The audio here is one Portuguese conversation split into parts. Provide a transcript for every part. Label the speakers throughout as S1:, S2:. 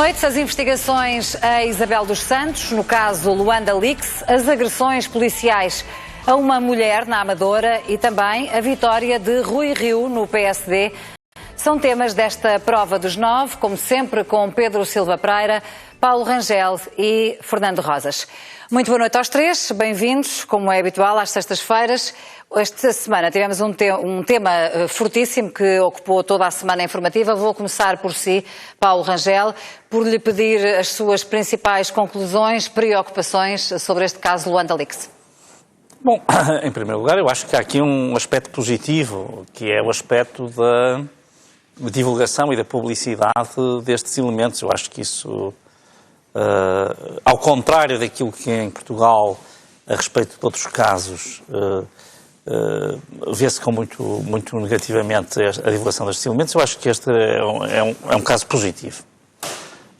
S1: noite. As investigações a Isabel dos Santos, no caso Luanda Leaks, as agressões policiais a uma mulher na Amadora e também a vitória de Rui Rio no PSD são temas desta prova dos 9, como sempre com Pedro Silva Pereira, Paulo Rangel e Fernando Rosas. Muito boa noite aos três, bem-vindos, como é habitual, às sextas-feiras. Esta semana tivemos um tema fortíssimo que ocupou toda a semana informativa. Vou começar por si, Paulo Rangel, por lhe pedir as suas principais conclusões, preocupações sobre este caso Luanda Leaks.
S2: Bom, em primeiro lugar, eu acho que há aqui um aspecto positivo, que é o aspecto da divulgação e da publicidade destes elementos. Eu acho que isso, ao contrário daquilo que em Portugal, a respeito de outros casos, vê-se com muito negativamente a divulgação destes elementos, eu acho que este é um caso positivo.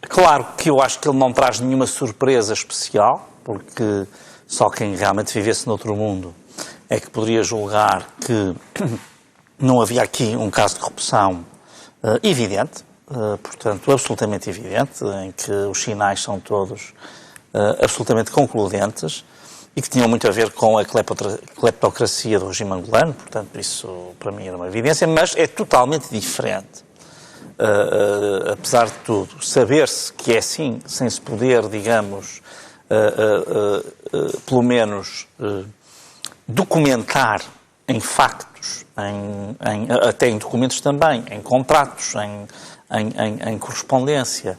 S2: Claro que eu acho que ele não traz nenhuma surpresa especial, porque só quem realmente vivesse noutro mundo é que poderia julgar que não havia aqui um caso de corrupção evidente, portanto, absolutamente evidente, em que os sinais são todos absolutamente concludentes e que tinham muito a ver com a cleptocracia do regime angolano, portanto, isso para mim era uma evidência, mas é totalmente diferente. Apesar de tudo, saber-se que é assim, sem se poder, digamos, pelo menos documentar em factos, até em documentos também, em contratos, em correspondência,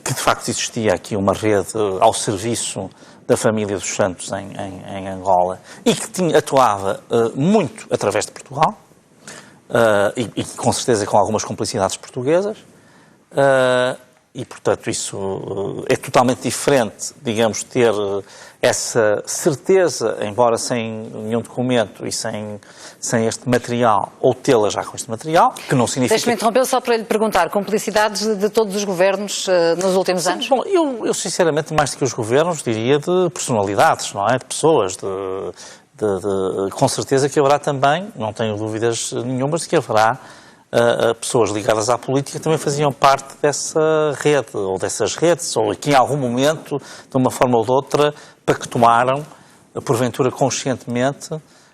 S2: que de facto existia aqui uma rede ao serviço da família dos Santos em Angola e que atuava muito através de Portugal e com certeza com algumas complicidades portuguesas. E, portanto, isso é totalmente diferente, digamos, ter essa certeza, embora sem nenhum documento e sem este material, ou tê-la já com este material, que não significa...
S1: Deixe-me interromper só para lhe perguntar, complicidades de todos os governos nos últimos anos?
S2: Bom, eu sinceramente, mais do que os governos, diria de personalidades, não é? De pessoas, com certeza que haverá também, não tenho dúvidas nenhumas de que haverá pessoas ligadas à política que também faziam parte dessa rede, ou dessas redes, ou que em algum momento, de uma forma ou de outra, pactuaram, porventura conscientemente,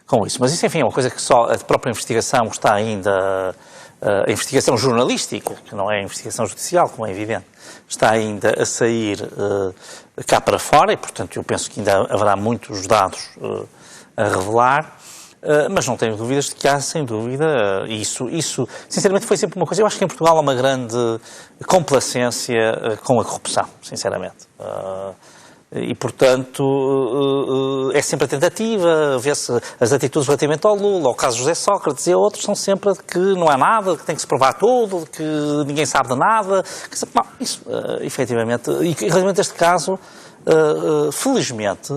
S2: com isso. Mas isso, enfim, é uma coisa que só a própria investigação está ainda, a investigação jornalística, que não é a investigação judicial, como é evidente, está ainda a sair cá para fora e, portanto, eu penso que ainda haverá muitos dados a revelar. Mas não tenho dúvidas de que há, sem dúvida, isso sinceramente foi sempre uma coisa. Eu acho que em Portugal há uma grande complacência com a corrupção, sinceramente. E, portanto, é sempre a tentativa, vê-se as atitudes relativamente ao Lula, ao caso de José Sócrates e a outros, são sempre de que não há nada, de que tem que se provar tudo, de que ninguém sabe de nada. Não, isso, efetivamente, e relativamente a este caso, felizmente,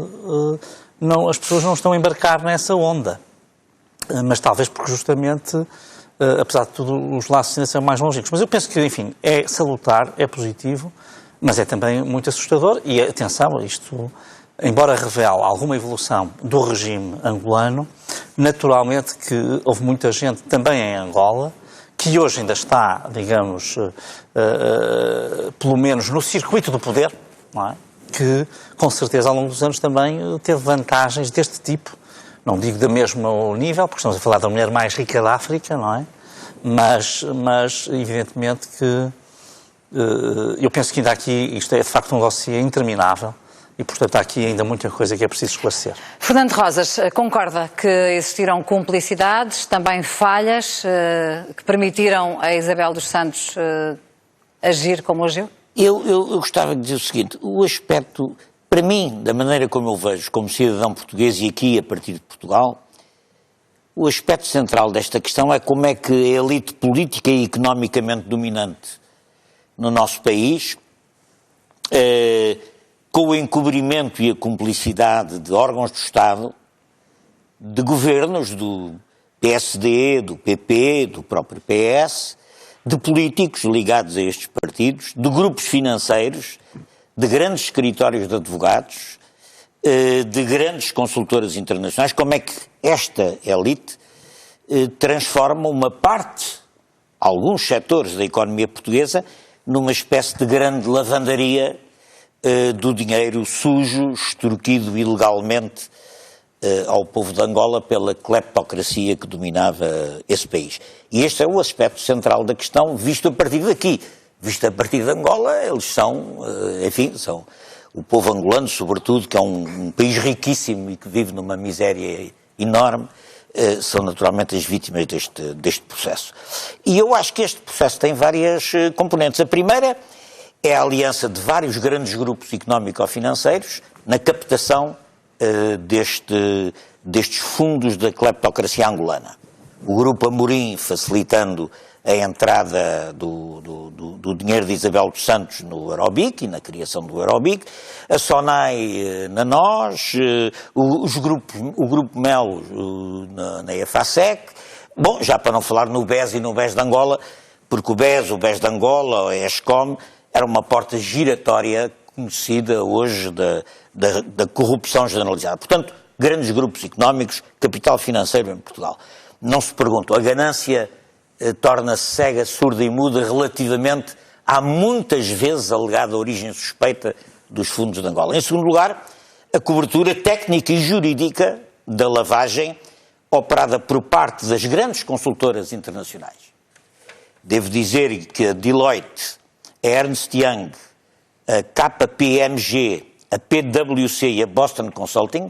S2: as pessoas não estão a embarcar nessa onda. Mas talvez porque justamente, apesar de tudo, os laços ainda são mais longínquos. Mas eu penso que, enfim, é salutar, é positivo, mas é também muito assustador. E, atenção, isto, embora revele alguma evolução do regime angolano, naturalmente que houve muita gente também em Angola, que hoje ainda está, digamos, pelo menos no circuito do poder, não é? Que, com certeza, ao longo dos anos também teve vantagens deste tipo. Não digo do mesmo nível, porque estamos a falar da mulher mais rica da África, não é? Mas evidentemente que eu penso que ainda aqui isto é de facto um dossiê interminável e, portanto, há aqui ainda muita coisa que é preciso esclarecer.
S1: Fernando Rosas, concorda que existiram cumplicidades, também falhas, que permitiram a Isabel dos Santos agir como agiu?
S3: Eu gostava de dizer o seguinte, o aspecto, para mim, da maneira como eu vejo, como cidadão português e aqui a partir de Portugal, o aspecto central desta questão é como é que a elite política e economicamente dominante no nosso país, com o encobrimento e a cumplicidade de órgãos do Estado, de governos do PSD, do PP, do próprio PS, de políticos ligados a estes partidos, de grupos financeiros, de grandes escritórios de advogados, de grandes consultoras internacionais, como é que esta elite transforma uma parte, alguns setores da economia portuguesa, numa espécie de grande lavandaria do dinheiro sujo, extorquido ilegalmente ao povo de Angola pela cleptocracia que dominava esse país. E este é o aspecto central da questão, visto a partir daqui. Visto a partir de Angola, eles são, enfim, são o povo angolano, sobretudo, que é um país riquíssimo e que vive numa miséria enorme, são naturalmente as vítimas deste processo. E eu acho que este processo tem várias componentes. A primeira é a aliança de vários grandes grupos económico-financeiros na captação destes fundos da cleptocracia angolana. O Grupo Amorim facilitando a entrada do dinheiro de Isabel dos Santos no Eurobic e na criação do Eurobic, a SONAI na NOS, o Grupo Melo na EFASEC, bom, já para não falar no BES e no BES de Angola, porque o BES de Angola, a ESCOM, era uma porta giratória conhecida hoje da corrupção generalizada. Portanto, grandes grupos económicos, capital financeiro em Portugal. Não se pergunta, a ganância torna-se cega, surda e muda relativamente à muitas vezes alegada origem suspeita dos fundos de Angola. Em segundo lugar, a cobertura técnica e jurídica da lavagem operada por parte das grandes consultoras internacionais. Devo dizer que a Deloitte, a Ernst Young, a KPMG, a PwC e a Boston Consulting,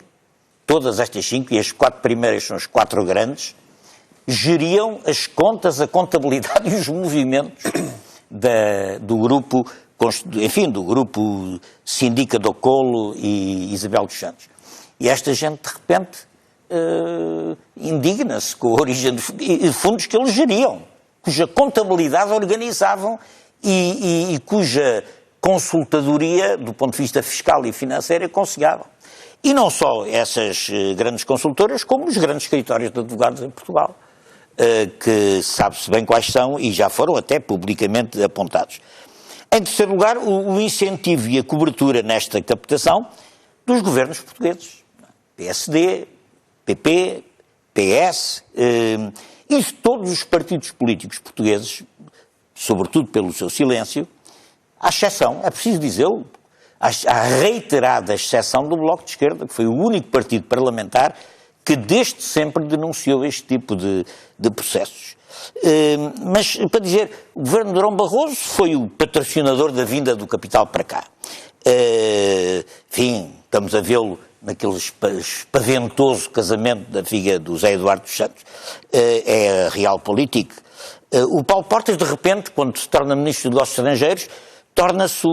S3: todas estas 5, e as 4 primeiras são as 4 grandes, geriam as contas, a contabilidade e os movimentos do grupo, enfim, do grupo Sindica do Colo e Isabel dos Santos. E esta gente, de repente, indigna-se com a origem de fundos que eles geriam, cuja contabilidade organizavam e cuja consultadoria, do ponto de vista fiscal e financeiro, aconselhavam. E não só essas grandes consultoras, como os grandes escritórios de advogados em Portugal, que sabe-se bem quais são e já foram até publicamente apontados. Em terceiro lugar, o incentivo e a cobertura nesta captação dos governos portugueses. PSD, PP, PS, e todos os partidos políticos portugueses, sobretudo pelo seu silêncio, à exceção, é preciso dizê-lo, à reiterada exceção do Bloco de Esquerda, que foi o único partido parlamentar que desde sempre denunciou este tipo de processos. Mas, para dizer, o governo de Durão Barroso foi o patrocinador da vinda do capital para cá. Enfim, estamos a vê-lo naquele espaventoso casamento da filha do Zé Eduardo dos Santos. É a Realpolitik. O Paulo Portas, de repente, quando se torna Ministro dos Negócios Estrangeiros, torna-se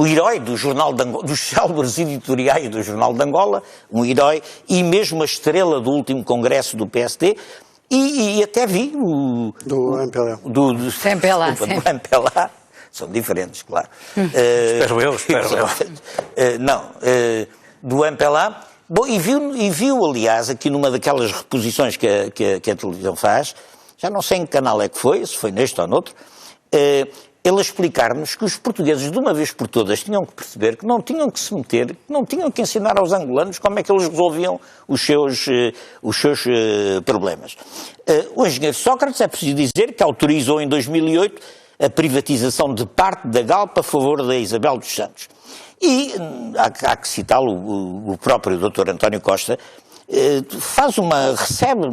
S3: o herói do Jornal de Angola, dos célebres editoriais do Jornal de Angola, um herói, e mesmo a estrela do último congresso do PSD, e até vi
S4: do MPLA.
S3: Do MPLA. São diferentes, claro.
S2: Espero eu.
S3: Do MPLA. Bom, e viu, aliás, aqui numa daquelas reposições que a televisão faz, já não sei em que canal é que foi, se foi neste ou noutro, ele explicar-nos que os portugueses, de uma vez por todas, tinham que perceber que não tinham que se meter, que não tinham que ensinar aos angolanos como é que eles resolviam os seus problemas. O engenheiro Sócrates, é preciso dizer, que autorizou em 2008 a privatização de parte da Galp a favor da Isabel dos Santos. E, há que citá-lo, o próprio Dr. António Costa recebe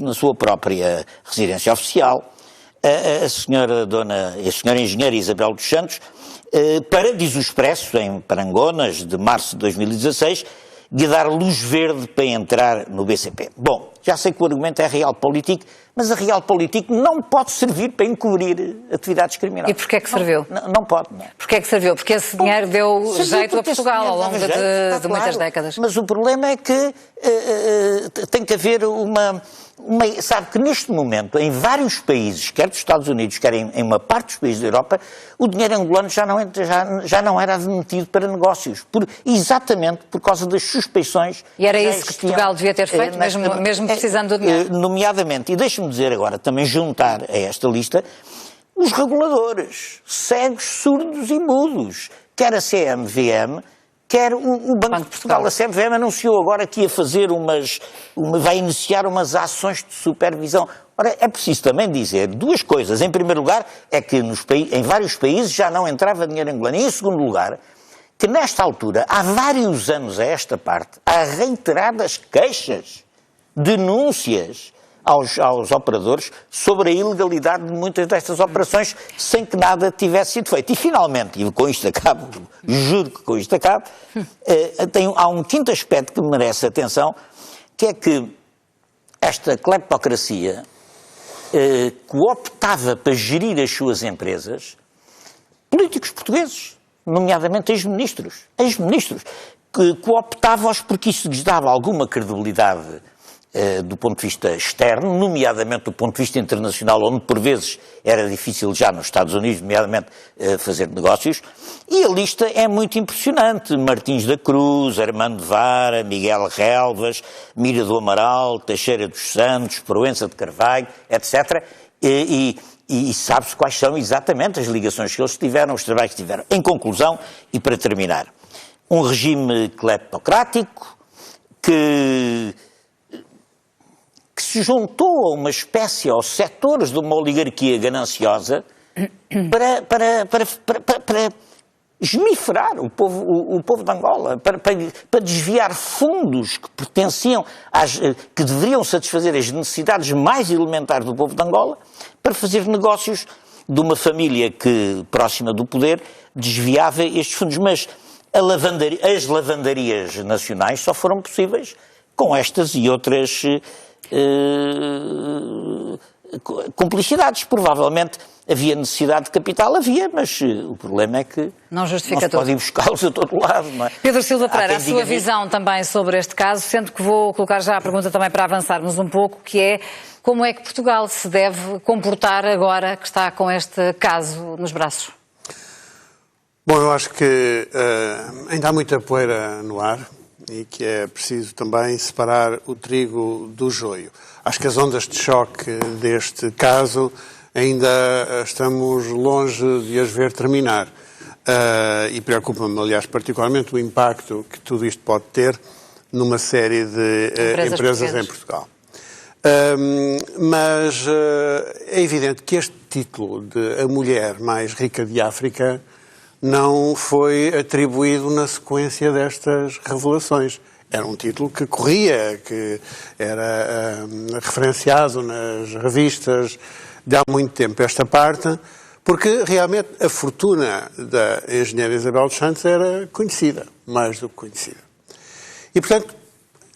S3: na sua própria residência oficial a senhora engenheira Isabel dos Santos, diz o Expresso, em Parangonas, de março de 2016, de dar luz verde para entrar no BCP. Bom, já sei que o argumento é a Realpolitik, mas a Realpolitik não pode servir para encobrir atividades criminosas.
S1: E porquê é que serviu?
S3: Não pode. Não.
S1: Porquê é que serviu? Porque esse dinheiro deu jeito a Portugal ao longo de muitas décadas.
S3: Mas o problema é que tem que haver sabe que neste momento, em vários países, quer dos Estados Unidos, quer em uma parte dos países da Europa, o dinheiro angolano já não era admitido para negócios, exatamente por causa das suspeições.
S1: E era isso que Portugal devia ter feito, mesmo precisando do dinheiro.
S3: Nomeadamente, e deixe-me dizer agora, também juntar a esta lista, os reguladores, cegos, surdos e mudos, quer a CMVM, quer o Banco de Portugal. A CMVM anunciou agora que ia fazer vai iniciar umas ações de supervisão. Ora, é preciso também dizer duas coisas. Em primeiro lugar, é que em vários países já não entrava dinheiro angolano. E em segundo lugar, que nesta altura, há vários anos a esta parte, há reiteradas queixas, denúncias aos operadores sobre a ilegalidade de muitas destas operações sem que nada tivesse sido feito. E finalmente, e com isto acabo, juro que com isto acabo, há um quinto aspecto que merece atenção, que é que esta cleptocracia cooptava para gerir as suas empresas políticos portugueses, nomeadamente ex-ministros, que cooptavam-os porque isso lhes dava alguma credibilidade do ponto de vista externo, nomeadamente do ponto de vista internacional, onde por vezes era difícil já nos Estados Unidos, nomeadamente, fazer negócios. E a lista é muito impressionante. Martins da Cruz, Armando Vara, Miguel Relvas, Mira do Amaral, Teixeira dos Santos, Proença de Carvalho, etc. E sabe-se quais são exatamente as ligações que eles tiveram, os trabalhos que tiveram. Em conclusão, e para terminar, um regime cleptocrático que se juntou a uma espécie, aos setores de uma oligarquia gananciosa para esmifrar o povo de Angola, para desviar fundos que pertenciam, que deveriam satisfazer as necessidades mais elementares do povo de Angola, para fazer negócios de uma família que, próxima do poder, desviava estes fundos. Mas as lavandarias nacionais só foram possíveis com estas e outras cumplicidades. Provavelmente havia necessidade de capital, mas o problema é que
S1: não justifica
S3: tudo. Pode ir buscá-los a todo lado, não é?
S1: Pedro Silva Pereira, a sua visão também sobre este caso, sendo que vou colocar já a pergunta também para avançarmos um pouco, que é como é que Portugal se deve comportar agora que está com este caso nos braços?
S4: Bom, eu acho que ainda há muita poeira no ar e que é preciso também separar o trigo do joio. Acho que as ondas de choque deste caso ainda estamos longe de as ver terminar. E preocupa-me, aliás, particularmente o impacto que tudo isto pode ter numa série de empresas em Portugal. Mas é evidente que este título de A Mulher Mais Rica de África não foi atribuído na sequência destas revelações. Era um título que corria, que era referenciado nas revistas de há muito tempo esta parte, porque realmente a fortuna da engenheira Isabel dos Santos era conhecida, mais do que conhecida. E, portanto,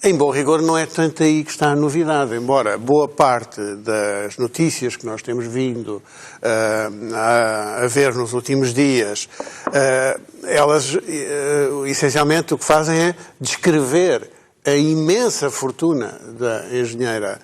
S4: em bom rigor, não é tanto aí que está a novidade, embora boa parte das notícias que nós temos vindo a ver nos últimos dias, elas essencialmente o que fazem é descrever a imensa fortuna da engenheira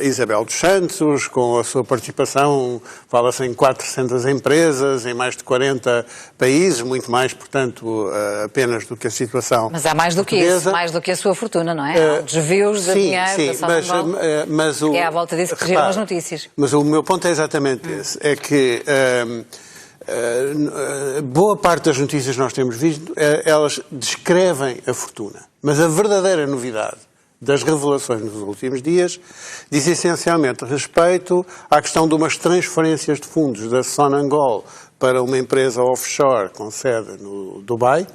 S4: Isabel dos Santos, com a sua participação, fala-se em 400 empresas, em mais de 40 países, muito mais, portanto, apenas do que a situação.
S1: Mas há mais do que isso, mais do que a sua fortuna, não é? Há desvios de dinheiro da Sonangol, que é à volta disso que giram as notícias.
S4: Mas o meu ponto é exatamente esse, é que boa parte das notícias que nós temos visto, elas descrevem a fortuna. Mas a verdadeira novidade das revelações nos últimos dias diz essencialmente respeito à questão de umas transferências de fundos da Sonangol para uma empresa offshore com sede no Dubai.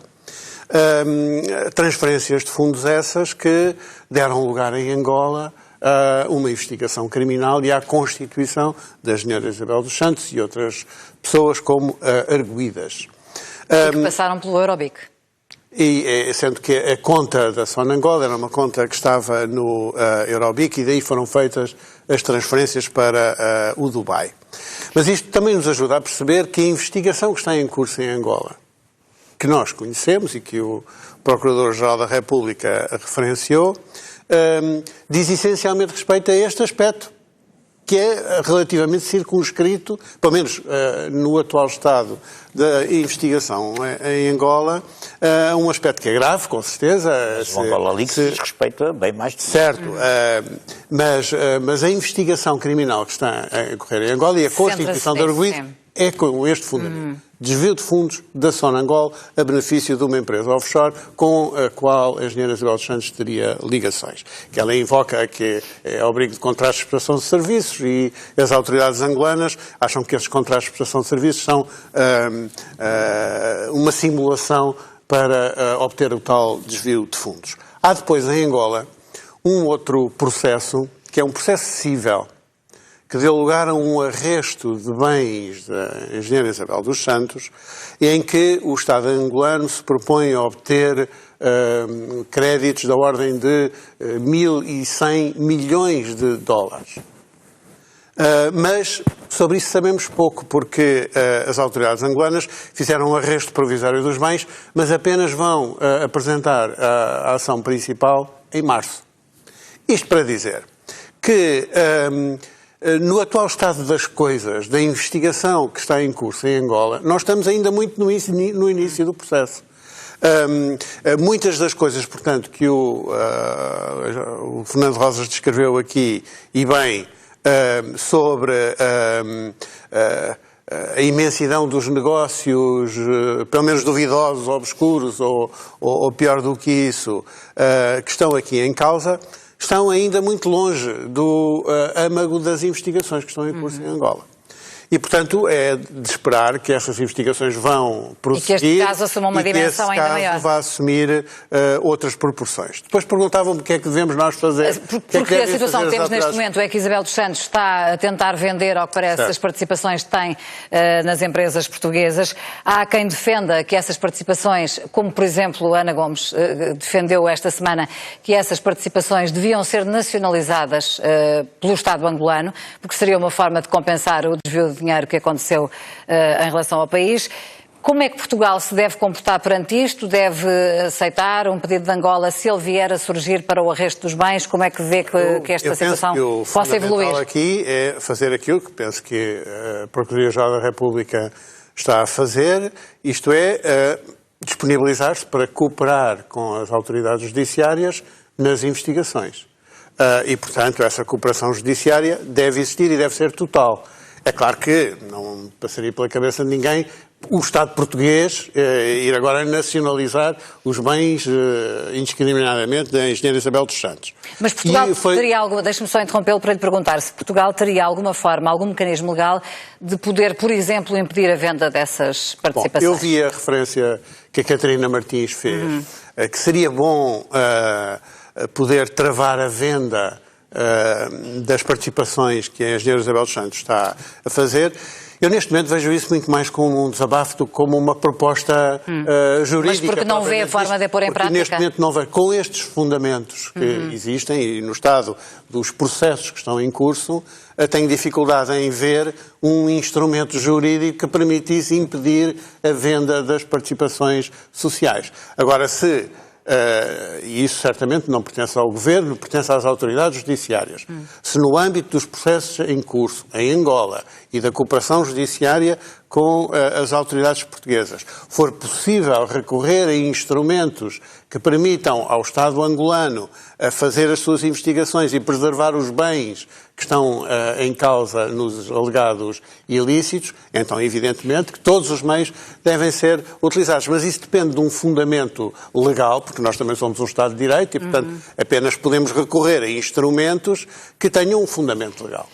S4: Transferências de fundos essas que deram lugar em Angola a uma investigação criminal e à constituição da engenheira Isabel dos Santos e outras pessoas como arguidas.
S1: E que passaram pelo Eurobic.
S4: E sendo que a conta da Sonangol era uma conta que estava no Eurobic e daí foram feitas as transferências para o Dubai. Mas isto também nos ajuda a perceber que a investigação que está em curso em Angola, que nós conhecemos e que o Procurador-Geral da República referenciou, diz essencialmente respeito a este aspecto, que é relativamente circunscrito, pelo menos no atual estado da investigação em Angola, um aspecto que é grave, com certeza.
S3: Mas o Angola Leaks diz respeito a bem mais de
S4: certo, mas a investigação criminal que está a ocorrer em Angola e a constituição de arguido É com este fundamento. Desvio de fundos da Sonangol a benefício de uma empresa offshore com a qual a engenheira Isabel dos Santos teria ligações. Que ela invoca que é abrigo de contratos de prestação de serviços e as autoridades angolanas acham que esses contratos de prestação de serviços são uma simulação para obter o tal desvio de fundos. Há depois em Angola um outro processo, que é um processo cível, que deu lugar a um arresto de bens da engenheira Isabel dos Santos, em que o Estado angolano se propõe a obter créditos da ordem de 1.100 milhões de dólares. Mas sobre isso sabemos pouco, porque as autoridades angolanas fizeram um arresto provisório dos bens, mas apenas vão apresentar a ação principal em março. Isto para dizer que no atual estado das coisas, da investigação que está em curso em Angola, nós estamos ainda muito no início do processo. Muitas das coisas, portanto, que o Fernando Rosas descreveu aqui, e bem, sobre a imensidão dos negócios, pelo menos duvidosos, obscuros, ou pior do que isso, que estão aqui em causa, estão ainda muito longe do âmago das investigações que estão em curso em Angola. E, portanto, é de esperar que essas investigações vão prosseguir
S1: e que este caso assuma uma dimensão ainda maior.
S4: E que esse caso vá assumir outras proporções. Depois perguntavam-me o que é que devemos nós fazer.
S1: Porque a situação que temos neste momento é que Isabel dos Santos está a tentar vender, ao que parece, certo, as participações que tem nas empresas portuguesas. Há quem defenda que essas participações, como por exemplo Ana Gomes defendeu esta semana, que essas participações deviam ser nacionalizadas pelo Estado angolano, porque seria uma forma de compensar o desvio de dinheiro que aconteceu em relação ao país. Como é que Portugal se deve comportar perante isto? Deve aceitar um pedido de Angola se ele vier a surgir para o arresto dos bens? Como é que vê que esta situação possa evoluir?
S4: O fundamental aqui é fazer aquilo que penso que a Procuradoria-Geral da República está a fazer, isto é, disponibilizar-se para cooperar com as autoridades judiciárias nas investigações. E, portanto, essa cooperação judiciária deve existir e deve ser total. É claro que não passaria pela cabeça de ninguém o Estado português ir agora nacionalizar os bens indiscriminadamente da engenheira Isabel dos Santos.
S1: Mas Portugal teria alguma, deixe-me só interrompê-lo para lhe perguntar, se Portugal teria alguma forma, algum mecanismo legal de poder, por exemplo, impedir a venda dessas participações?
S4: Bom, eu vi a referência que a Catarina Martins fez, que seria bom poder travar a venda das participações que a engenheira Isabel dos Santos está a fazer. Eu, neste momento, vejo isso muito mais como um desabafo do que como uma proposta jurídica.
S1: Mas porque não vê a forma de a pôr em prática?
S4: Neste momento não vê. Com estes fundamentos que existem e no estado dos processos que estão em curso, tenho dificuldade em ver um instrumento jurídico que permitisse impedir a venda das participações sociais. Agora, e isso certamente não pertence ao Governo, pertence às autoridades judiciárias. Se no âmbito dos processos em curso, em Angola, e da cooperação judiciária com as autoridades portuguesas, for possível recorrer a instrumentos que permitam ao Estado angolano fazer as suas investigações e preservar os bens que estão em causa nos alegados ilícitos, então evidentemente que todos os meios devem ser utilizados. Mas isso depende de um fundamento legal, porque nós também somos um Estado de Direito e, portanto, apenas podemos recorrer a instrumentos que tenham um fundamento legal.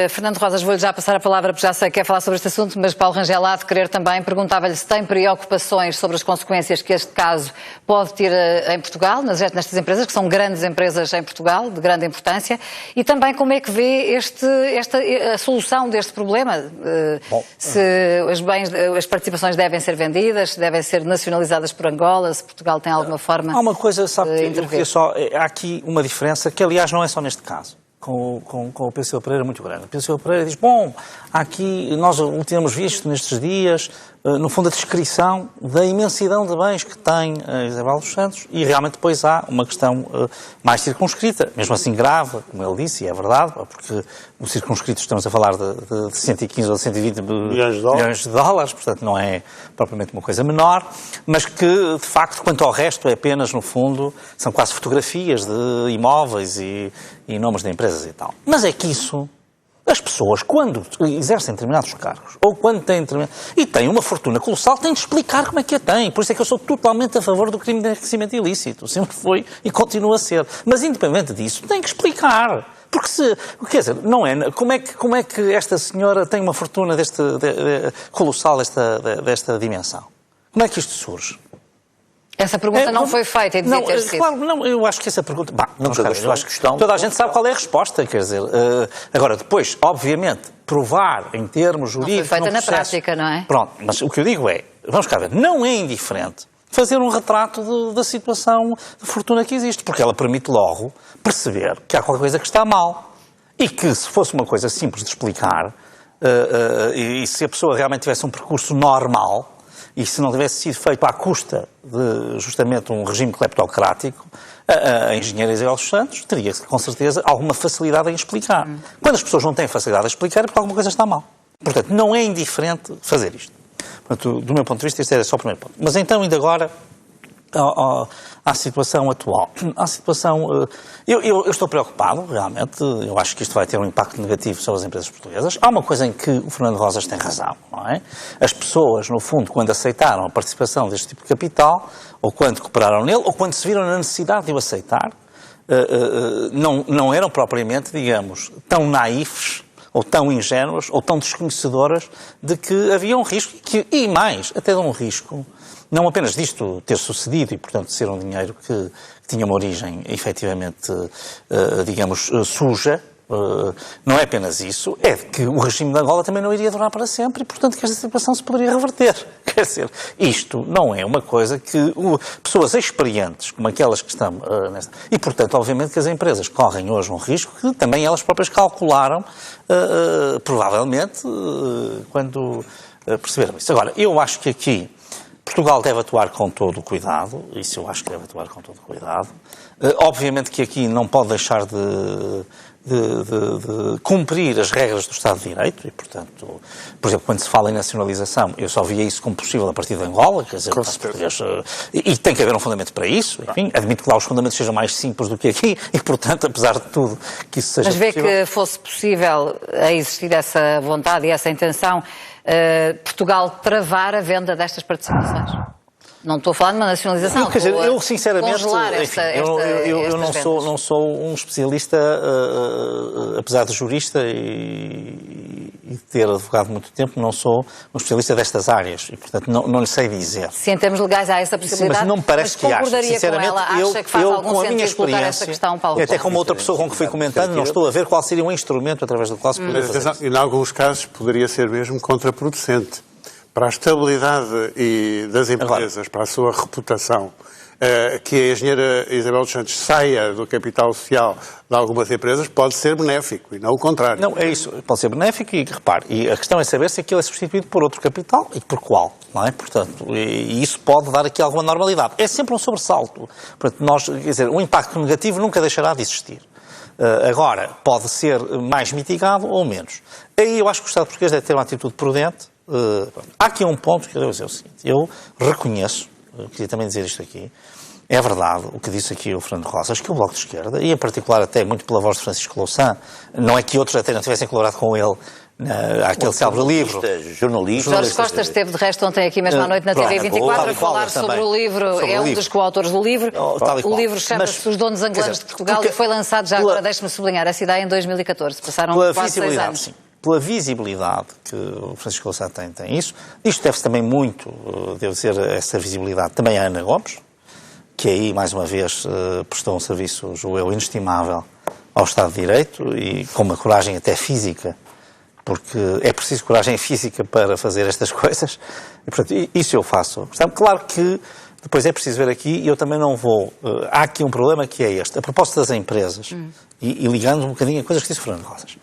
S1: Fernando Rosas, vou-lhe já passar a palavra, porque já sei que quer falar sobre este assunto, mas Paulo Rangel há de querer também. Perguntava-lhe se tem preocupações sobre as consequências que este caso pode ter em Portugal, nestas empresas, que são grandes empresas em Portugal, de grande importância, e também como é que vê a solução deste problema. Se as participações devem ser vendidas, se devem ser nacionalizadas por Angola, se Portugal tem alguma forma de intervir.
S2: Há uma coisa, sabe, há aqui uma diferença, que aliás não é só neste caso. Com o Pedro Silva Pereira muito grande. O Pedro Silva Pereira diz, aqui nós o temos visto nestes dias, no fundo a descrição da imensidão de bens que tem a Isabel dos Santos, e realmente depois há uma questão mais circunscrita, mesmo assim grave, como ele disse, e é verdade, porque o circunscrito estamos a falar de 115 ou 120 milhões de dólares, portanto não é propriamente uma coisa menor, mas que de facto quanto ao resto é apenas, no fundo, são quase fotografias de imóveis e nomes de empresas e tal. Mas é que isso As pessoas, quando exercem determinados cargos, ou quando têm e têm uma fortuna colossal, têm de explicar como é que a têm. Por isso é que eu sou totalmente a favor do crime de enriquecimento ilícito. Sempre foi e continua a ser. Mas, independente disso, têm que explicar. Porque quer dizer, não é, como é que esta senhora tem uma fortuna colossal desta dimensão? Como é que isto surge?
S1: Essa pergunta não foi feita e devia ter sido.
S2: Claro, não, eu acho que essa pergunta... eu acho que toda a gente sabe qual é a resposta, quer dizer... agora, depois, obviamente, provar em termos jurídicos...
S1: Não foi feita na prática, não é?
S2: Pronto, mas o que eu digo é, vamos cá ver, não é indiferente fazer um retrato da situação de fortuna que existe, porque ela permite logo perceber que há qualquer coisa que está mal. E que, se fosse uma coisa simples de explicar, e se a pessoa realmente tivesse um percurso normal... E se não tivesse sido feito à custa de, justamente, um regime cleptocrático, a engenheira Isabel dos Santos teria, com certeza, alguma facilidade em explicar. Quando as pessoas não têm facilidade em explicar, é porque alguma coisa está mal. Portanto, não é indiferente fazer isto. Portanto, do meu ponto de vista, este era só o primeiro ponto. Mas então, indo agora à situação atual. À situação... Eu estou preocupado, realmente. Eu acho que isto vai ter um impacto negativo sobre as empresas portuguesas. Há uma coisa em que o Fernando Rosas tem razão, não é? As pessoas, no fundo, quando aceitaram a participação deste tipo de capital, ou quando cooperaram nele, ou quando se viram na necessidade de o aceitar, não eram propriamente, digamos, tão naifes, ou tão ingênuas, ou tão desconhecedoras de que havia um risco, e mais, até de um risco, não apenas disto ter sucedido e, portanto, de ser um dinheiro que tinha uma origem, efetivamente, digamos, suja. Não é apenas isso, é que o regime de Angola também não iria durar para sempre e, portanto, que esta situação se poderia reverter. Quer dizer, isto não é uma coisa que pessoas experientes, como aquelas que estão nesta... E, portanto, obviamente que as empresas correm hoje um risco que também elas próprias calcularam, provavelmente, quando perceberam isso. Agora, eu acho que aqui Portugal deve atuar com todo o cuidado, isso eu acho que deve atuar com todo o cuidado. Obviamente que aqui não pode deixar de cumprir as regras do Estado de Direito e, portanto, por exemplo, quando se fala em nacionalização, eu só via isso como possível a partir de Angola, quer dizer, e tem que haver um fundamento para isso, enfim, admito que lá os fundamentos sejam mais simples do que aqui e, portanto, apesar de tudo, que isso seja possível.
S1: Mas vê que fosse possível existir essa vontade e essa intenção, Portugal travar a venda destas participações? Não estou a falar de uma nacionalização.
S2: Quer dizer, eu sinceramente,
S1: enfim,
S2: eu não sou um especialista, apesar de jurista e ter advogado muito tempo, não sou um especialista destas áreas e, portanto, não lhe sei dizer.
S1: Se em termos legais há essa possibilidade,
S2: sim, mas não me parece que acha. Sinceramente,
S1: com ela, acha que faz algum sentido colocar essa questão para o
S2: até como outra pessoa com que fui comentando, não estou a ver qual seria um instrumento através do qual se poderia fazer.
S4: E, em alguns casos, poderia ser mesmo contraproducente. Para a estabilidade das empresas, para a sua reputação, que a engenheira Isabel dos Santos saia do capital social de algumas empresas pode ser benéfico e não o contrário.
S2: Não, é isso. Pode ser benéfico e, repare, e a questão é saber se aquilo é substituído por outro capital e por qual, não é? Portanto, e isso pode dar aqui alguma normalidade. É sempre um sobressalto. Portanto, quer dizer, um impacto negativo nunca deixará de existir. Agora, pode ser mais mitigado ou menos. Aí eu acho que o Estado português deve ter uma atitude prudente. Há aqui um ponto que eu devo dizer o seguinte. Eu reconheço, queria também dizer isto aqui, é verdade o que disse aqui o Fernando Rosas, que o Bloco de Esquerda, e em particular até muito pela voz de Francisco Louçã, não é que outros até não tivessem colaborado com ele, aquele célebre livro.
S1: Jorge Costa esteve de resto ontem aqui mesmo à noite na TV24 a falar sobre o livro, é um dos coautores do livro. O livro chama-se Os Donos Angolanos de Portugal e foi lançado já, agora deixe-me sublinhar, essa ideia em 2014, passaram quase 6 anos.
S2: Sim. Pela visibilidade que o Francisco Louçã tem isso. Isto deve-se também muito, devo dizer, essa visibilidade também à Ana Gomes, que aí, mais uma vez, prestou um serviço, julgo eu, inestimável ao Estado de Direito e com uma coragem até física, porque é preciso coragem física para fazer estas coisas. E, portanto, isso eu faço. Portanto, claro que depois é preciso ver aqui, e eu também não vou... há aqui um problema que é este. A proposta das empresas, e ligando um bocadinho a coisas que disse Fernando Rosas,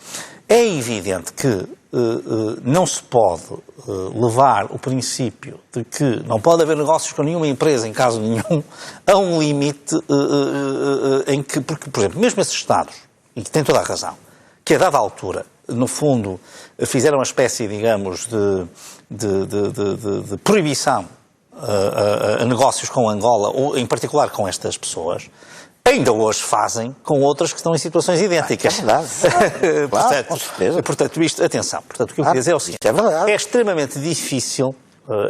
S2: é evidente que não se pode levar o princípio de que não pode haver negócios com nenhuma empresa, em caso nenhum, a um limite em que, porque, por exemplo, mesmo esses Estados, e que têm toda a razão, que a dada altura, no fundo, fizeram uma espécie, digamos, de proibição a negócios com Angola, ou em particular com estas pessoas, ainda hoje fazem com outras que estão em situações idênticas.
S3: É verdade. Claro, com certeza.
S2: Portanto, isto, atenção, portanto, o que eu queria dizer é o seguinte,
S3: é verdade.
S2: é extremamente difícil,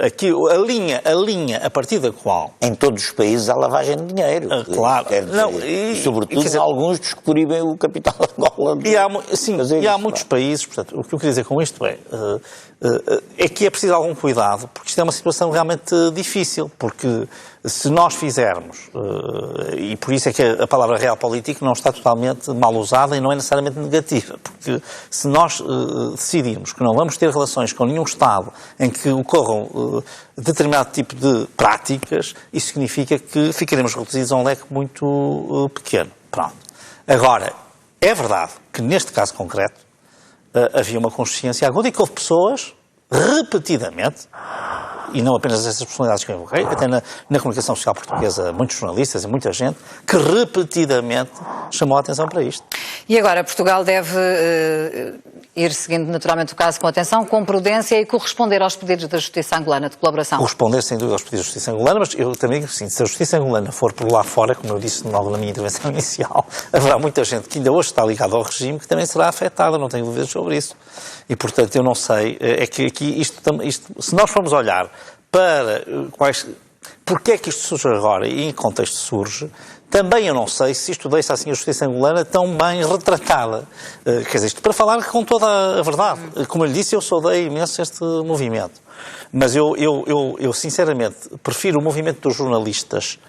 S2: aqui, a linha a partir da qual...
S3: Em todos os países há lavagem de dinheiro.
S2: Claro.
S3: E sobretudo em alguns dos que proíbem o capital de Angola.
S2: E há muitos países, portanto, o que eu queria dizer com isto é que é preciso algum cuidado, porque isto é uma situação realmente difícil, porque se nós fizermos, e por isso é que a palavra realpolitik não está totalmente mal usada e não é necessariamente negativa, porque se nós decidirmos que não vamos ter relações com nenhum Estado em que ocorram determinado tipo de práticas, isso significa que ficaremos reduzidos a um leque muito pequeno. Pronto. Agora, é verdade que neste caso concreto havia uma consciência aguda e que houve pessoas, repetidamente, e não apenas essas personalidades que eu invoquei, até na comunicação social portuguesa, muitos jornalistas e muita gente, que repetidamente chamou a atenção para isto.
S1: E agora, Portugal deve ir seguindo naturalmente o caso com atenção, com prudência e corresponder aos pedidos da Justiça angolana de colaboração.
S2: Corresponder, sem dúvida, aos pedidos da Justiça angolana, mas eu também digo assim, se a Justiça angolana for por lá fora, como eu disse logo na minha intervenção inicial, haverá muita gente que ainda hoje está ligada ao regime que também será afetada, não tenho dúvidas sobre isso. E, portanto, eu não sei, é que aqui isto se nós formos olhar para porque é que isto surge agora e em que contexto surge, também eu não sei se isto deixa assim a Justiça angolana tão bem retratada. Quer dizer, isto para falar com toda a verdade. Como eu lhe disse, eu saudei imenso este movimento. Mas eu sinceramente prefiro o movimento dos jornalistas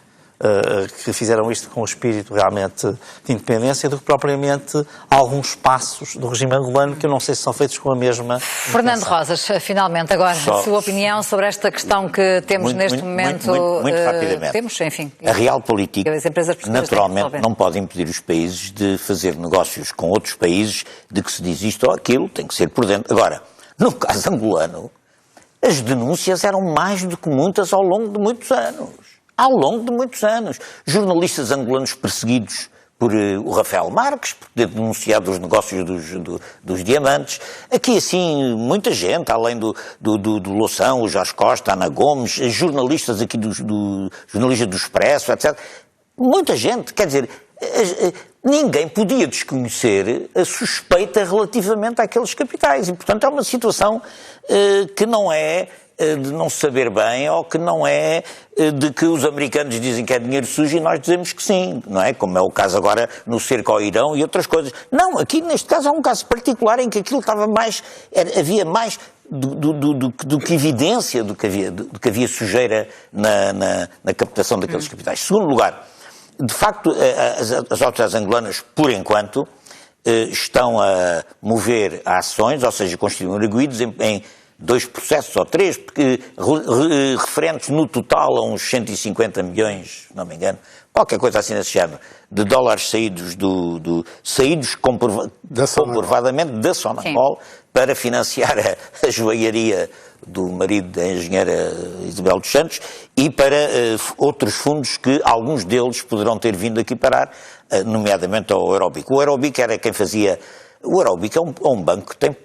S2: que fizeram isto com o espírito realmente de independência do que propriamente alguns passos do regime angolano que eu não sei se são feitos com a mesma
S1: Fernando
S2: intenção.
S1: Rosas, finalmente, agora a sua opinião sobre esta questão que temos neste momento.
S3: Muito rapidamente.
S1: Temos, enfim.
S3: A realpolitik,
S1: as empresas
S3: naturalmente, não pode impedir os países de fazer negócios com outros países de que se diz isto ou aquilo, tem que ser por dentro. Agora, no caso angolano, as denúncias eram mais do que muitas ao longo de muitos anos. Ao longo de muitos anos. Jornalistas angolanos perseguidos por o Rafael Marques, por ter denunciado os negócios dos diamantes. Aqui, assim, muita gente, além do Loução, o Jorge Costa, a Ana Gomes, jornalistas aqui jornalistas do Expresso, etc. Muita gente, quer dizer, ninguém podia desconhecer a suspeita relativamente àqueles capitais. E, portanto, é uma situação que não é de não se saber bem, ou que não é de que os americanos dizem que é dinheiro sujo e nós dizemos que sim, não é? Como é o caso agora no cerco ao Irão e outras coisas. Não, aqui neste caso é um caso particular em que aquilo estava mais, havia mais do que evidência do que havia sujeira na captação daqueles capitais. Segundo lugar, de facto, as autoridades angolanas, por enquanto, estão a mover ações, ou seja, constituem arguidos em 2 processos ou 3, porque referentes no total a uns 150 milhões, não me engano, qualquer coisa assim se chama, de dólares saídos saídos comprovadamente da Sonangol para financiar a joalharia do marido da engenheira Isabel dos Santos e para outros fundos que alguns deles poderão ter vindo aqui parar, nomeadamente ao Eurobic. O Eurobic era quem fazia... O Eurobic é um banco que tem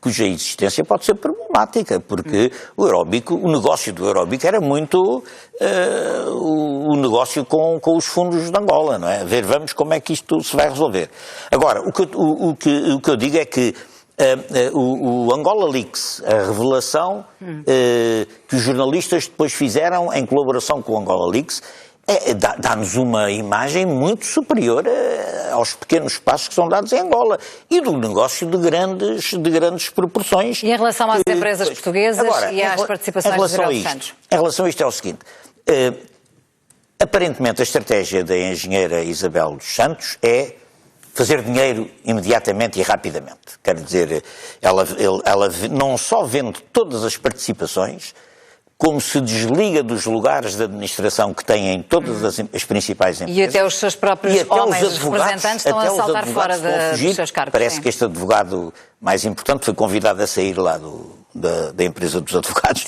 S3: cuja existência pode ser problemática, porque o negócio do Eurobic era muito o negócio com os fundos de Angola, não é? Vamos como é que isto se vai resolver. Agora, o que eu digo é que o Angola Leaks, a revelação que os jornalistas depois fizeram em colaboração com o Angola Leaks, dá-nos uma imagem muito superior aos pequenos passos que são dados em Angola e do negócio de grandes proporções.
S1: E em relação às empresas portuguesas e às participações de Isabel dos Santos?
S3: Em relação a isto é o seguinte, aparentemente a estratégia da engenheira Isabel dos Santos é fazer dinheiro imediatamente e rapidamente. Quer dizer, ela não só vende todas as participações, como se desliga dos lugares de administração que têm em todas as principais empresas.
S1: E até os seus próprios homens, os representantes, estão a saltar fora dos seus cargos.
S3: Parece que este advogado mais importante foi convidado a sair lá da empresa dos advogados,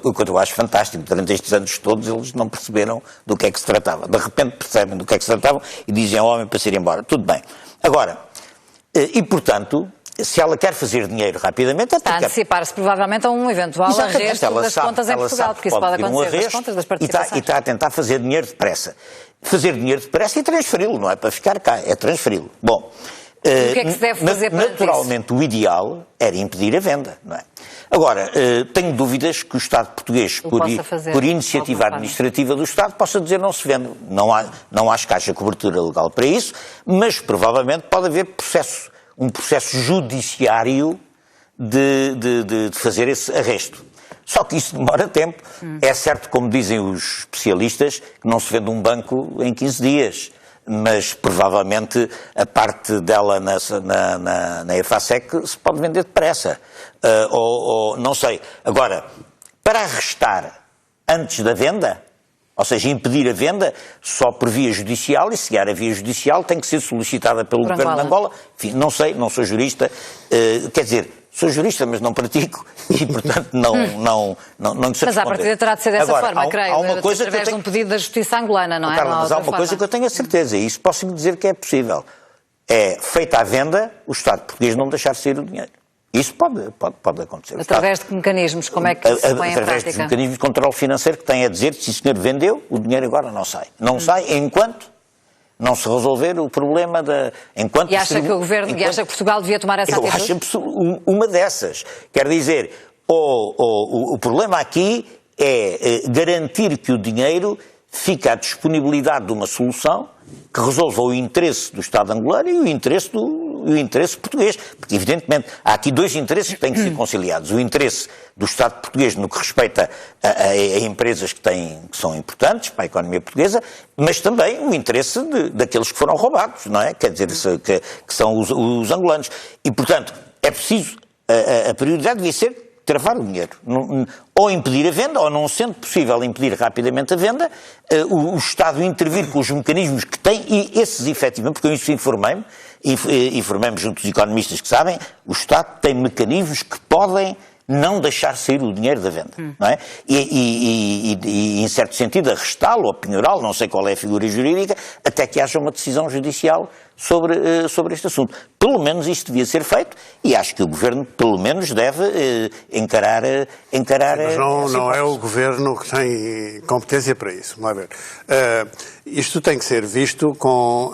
S3: o que eu acho fantástico. Durante estes anos todos eles não perceberam do que é que se tratava. De repente percebem do que é que se tratava e dizem ao homem para se ir embora. Tudo bem. Agora, e portanto, se ela quer fazer dinheiro rapidamente...
S1: Está a antecipar-se provavelmente a um eventual arresto das contas em Portugal, porque isso pode acontecer, das contas das participações.
S3: E está a tentar fazer dinheiro depressa. Fazer dinheiro depressa e transferi-lo, não é para ficar cá, é transferi-lo. Bom,
S1: o que é que se deve fazer para
S3: naturalmente o ideal era impedir a venda, não é? Agora, tenho dúvidas que o Estado português, por iniciativa administrativa do Estado, possa dizer não se vende. Não acho que haja cobertura legal para isso, mas provavelmente pode haver um processo judiciário de fazer esse arresto. Só que isso demora tempo. É certo, como dizem os especialistas, que não se vende um banco em 15 dias. Mas provavelmente a parte dela na EFASEC se pode vender depressa. Ou não sei. Agora, para arrestar antes da venda, ou seja, impedir a venda, só por via judicial, e se há a via judicial tem que ser solicitada pelo Governo de Angola. Enfim, não sei, não sou jurista. Quer dizer, sou jurista, mas não pratico e, portanto, não sei responder.
S1: Mas a partida terá de ser dessa forma, creio,
S3: há uma coisa
S1: através de um pedido da Justiça angolana, não é?
S3: Carla, mas há uma coisa que eu tenho a certeza, e isso posso-lhe dizer que é possível. É, feita a venda, o Estado português não deixar sair o dinheiro. Isso pode acontecer.
S1: Através de que mecanismos? Como é que se põe em prática?
S3: Através de mecanismos de controle financeiro que têm a dizer que se o senhor vendeu, o dinheiro agora não sai. Não sai enquanto não se resolver o problema da...
S1: E acha que o Governo, e acha que Portugal devia tomar essa atitude?
S3: Eu acho uma dessas. Quer dizer, o problema aqui é garantir que o dinheiro fica à disponibilidade de uma solução que resolva o interesse do Estado angolano e o interesse português. Porque, evidentemente, há aqui dois interesses que têm que ser conciliados. O interesse do Estado português no que respeita a empresas que são importantes para a economia portuguesa, mas também o interesse daqueles que foram roubados, não é? Quer dizer, que são os angolanos. E, portanto, é preciso, a prioridade devia ser travar o dinheiro. Ou impedir a venda, ou não sendo possível impedir rapidamente a venda, o Estado intervir com os mecanismos que tem, e esses efetivamente, porque eu isso informei-me junto dos economistas que sabem, o Estado tem mecanismos que podem não deixar sair o dinheiro da venda, não é? E em certo sentido, arrestá-lo ou penhorá-lo, não sei qual é a figura jurídica, até que haja uma decisão judicial sobre este assunto. Pelo menos isto devia ser feito e acho que o Governo, pelo menos, deve encarar
S4: mas não é o Governo que tem competência para isso. Vamos lá ver. Isto tem que ser visto com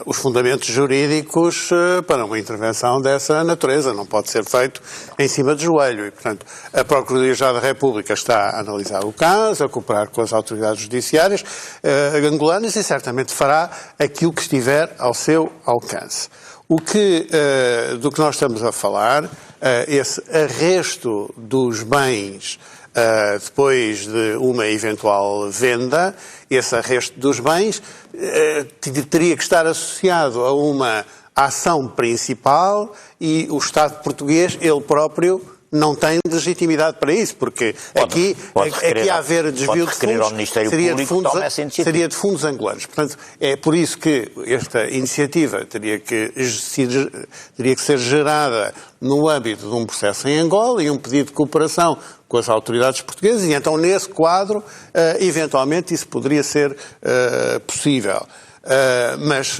S4: os fundamentos jurídicos para uma intervenção dessa natureza. Não pode ser feito em cima de joelho. E, portanto, a Procuradoria-Geral da República está a analisar o caso, a cooperar com as autoridades judiciárias angolanas e certamente fará aquilo que estiver ao seu alcance. Do que nós estamos a falar, esse arresto dos bens depois de uma eventual venda, esse arresto dos bens teria que estar associado a uma ação principal e o Estado português, ele próprio, não tem legitimidade para isso, porque aqui haver desvio de fundos seria de fundos angolanos. Portanto, é por isso que esta iniciativa teria que ser gerada no âmbito de um processo em Angola e um pedido de cooperação com as autoridades portuguesas e então nesse quadro, eventualmente, isso poderia ser possível. Mas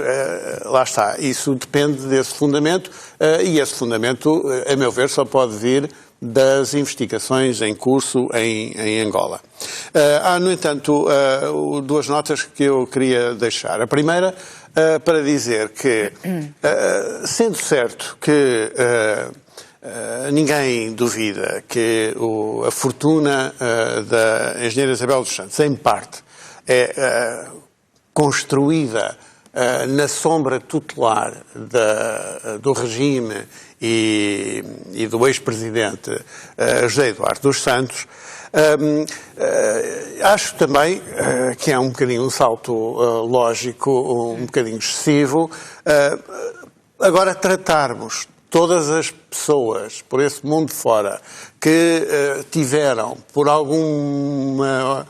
S4: lá está, isso depende desse fundamento e esse fundamento, a meu ver, só pode vir das investigações em curso em Angola. Há, no entanto, duas notas que eu queria deixar. A primeira, para dizer que, sendo certo que ninguém duvida que a fortuna da engenheira Isabel dos Santos, em parte, é construída na sombra tutelar do regime e do ex-presidente José Eduardo dos Santos, acho também que é um bocadinho um salto lógico, um bocadinho excessivo, agora tratarmos todas as pessoas por esse mundo fora que tiveram, por alguma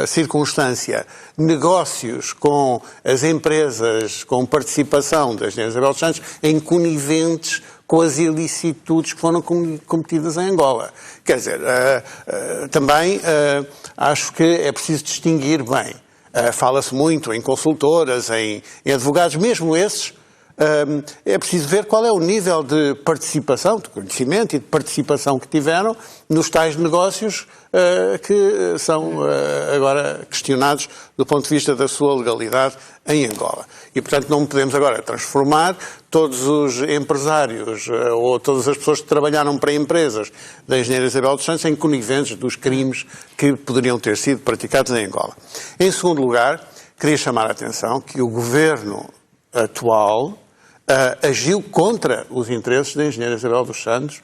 S4: circunstância, negócios com as empresas com participação das engenheiras Isabel dos Santos em coniventes com as ilicitudes que foram cometidas em Angola. Quer dizer, também acho que é preciso distinguir bem. Fala-se muito em consultoras, em advogados, mesmo esses é preciso ver qual é o nível de participação, de conhecimento e de participação que tiveram nos tais negócios que são agora questionados do ponto de vista da sua legalidade em Angola. E, portanto, não podemos agora transformar todos os empresários ou todas as pessoas que trabalharam para empresas da engenheira Isabel dos Santos em coniventes dos crimes que poderiam ter sido praticados em Angola. Em segundo lugar, queria chamar a atenção que o governo atual agiu contra os interesses da engenheira Isabel dos Santos,